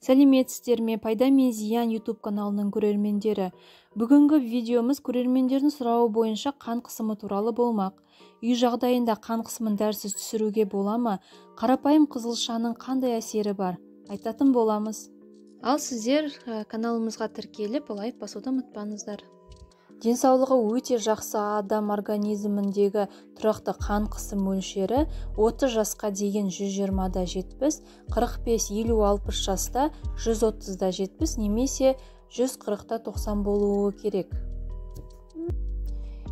Сәлеметсіздер ме? Пайда мен зиян YouTube каналының көрермендері. Бүгінгі видеомыз көрермендердің сұрауы бойынша қан қысымы туралы болмақ. Үй жағдайында қан қысымын дәрсіз түсіруге бола ма? Қарапайым қызылшаның қандай әсері бар? Айтатын боламыз. Ал сіздер каналымызға тіркеліп, лайк басуды ұмытпаңыздар. Денсаулығы өте жақсы адам организміндегі тұрақты қан қысым мөлшері 30 жасқа дейін 120-да 70, 45-50-60 жаста 130-да 70 немесе 140-та 90 болуы керек.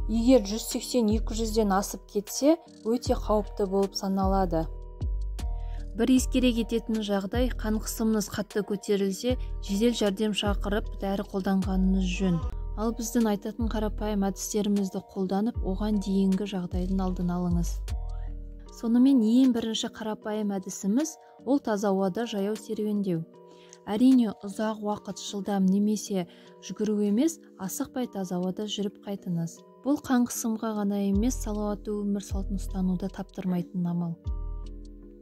Егер 180-200-ден асып кетсе, өте қауіпті болып саналады. Бір ескере кететін жағдай, қан қысымыңыз қатты көтерілсе, жедел жәрдем шақырып, дәрі қолданғаныңыз жөн. Ал біздің айтатын қарапайым әдістерімізді қолданып, оған дейінгі жағдайдың алдын алыңыз. Сонымен ең бірінші қарапайым әдісіміз ол таза ауада жаяу серуендеу. Әрине, ұзақ уақыт жылдам немесе жүгіру емес, асықпай таза ауада жүріп қайтыңыз. Бұл қан қысымға ғана емес, салауатты өмір салтын ұстануды таптырмайтын амал.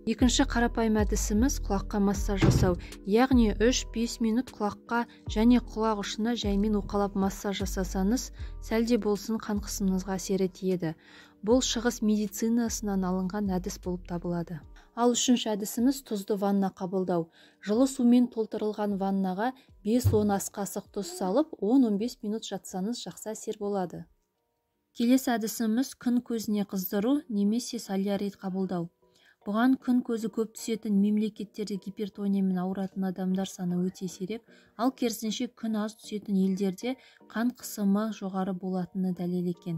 Екінші қарапайым әдісіміз құлаққа массаж жасау. Яғни 3-5 минут құлаққа және құлақ ұшына жаймен уқалап массаж жасасаңыз, сәлде болсын қан қысымыңызға әсері тиеді. Бұл шығыс медицинасынан алынған әдіс болып табылады. Ал үшінші әдісіміз тұзды ванна қабылдау. Жылы сумен толтырылған ваннаға 5-10 ас қасық тұз салып, 10-15 минут жатсаңыз жақсы әсер болады. Келесі әдісіміз күн көзіне қыздыру немесе солярий қабылдау. Бұған күн көзі көп түсетін мемлекеттерде гипертониямен ауыратын адамдар саны өте сирек, ал керісінше күн аз түсетін елдерде қан қысымы жоғары болатыны дәлел екен.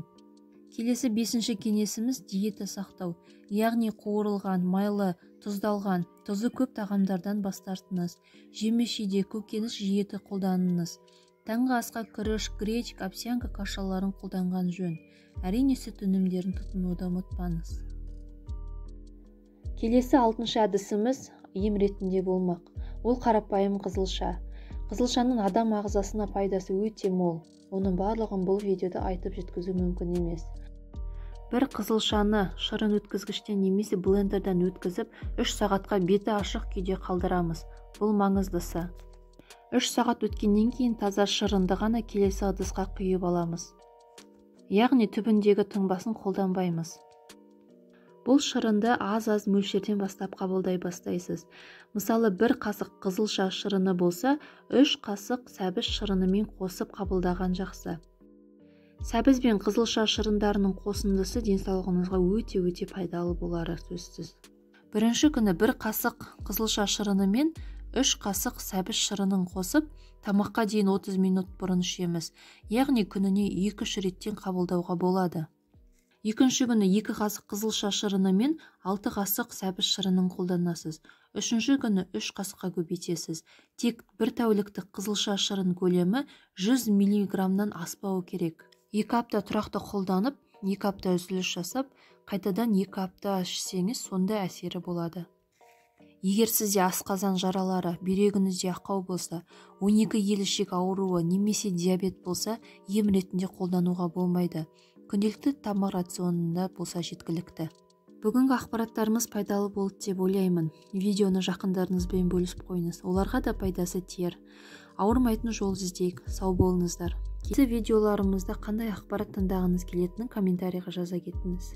Келесі 5-ші кеңесіміз диета сақтау. Яғни қуырылған, майлы, тұздалған, тұзы көп тағамдардан бас тартыңыз. Жеміс-жидек, көкөніс жиі қолданыңыз. Таңғы асқа күріш, гречка, овсянка кашаларын қолданған жөн. Әрине сүт өнімдерін тұтынуды ұмытпаңыз. Келесі 6-шы әдісіміз ем ретінде болмақ. Ол қарапайым қызылша. Қызылшаның адам ағзасына пайдасы өте мол. Оның барлығын бұл видеода айтып жеткізу мүмкін емес. Бір қызылшаны шырын өткізгіштен немесе блендерден өткізіп, 3 сағатқа беті ашық күйде қалдырамыз. Бұл маңыздысы. 3 сағат өткеннен кейін таза шырынды ғана келесі ыдысқа құйып аламыз. Яғни түбіндегі тұнбасын қолданбаймыз. Бұл шырынды аз-аз мөлшерден бастап қабылдай бастайсыз. Мысалы, 1 қасық қызылша шырыны болса, 3 қасық сәбіз шырынымен қосып қабылдаған жақсы. Сәбіз бен қызылша шырындарының қосындысы денсаулығыңызға өте пайдалы болары сөзсіз. Бірінші күні 1 қасық қызылша шырыны мен 3 қасық сәбіз шырынын қосып, тамаққа дейін 30 минут бұрын ішеміз. Яғни күніне 2-3 реттен қабылдауға болады. Екінші күні 2 қасық қызылша шырыны мен 6 қасық сәбіз шырынын қолданасыз. Үшінші күні 3 қасыққа көбейтесіз. Тек 1 тәуліктік қызылша шырын көлемі 100 мг-нан аспауы керек. 2 апта тұрақты қолданып, 2 апта үзіліс жасап, қайтадан 2 апта ішсеңіз, сонда әсері болады. Егер сізде асқазан жаралары, бүйрегіңізде ақау болса, 12 ел ішек ауруы немесе диабет болса, ем ретінде қолдануға болмайды. Күнделікті тамақ рационында болса жеткілікті. Бүгінгі ақпараттарымыз пайдалы болды деп ойлаймын. Видеоны жақындарыңызбен бөлісіп қойыңыз. Оларға да пайдасы тиер. Ауырмайтын жол іздейік. Сау болыңыздар. Келесі видеоларымызда қандай ақпарат тыңдағыңыз келетінін комментарийға жаза кетіңіз.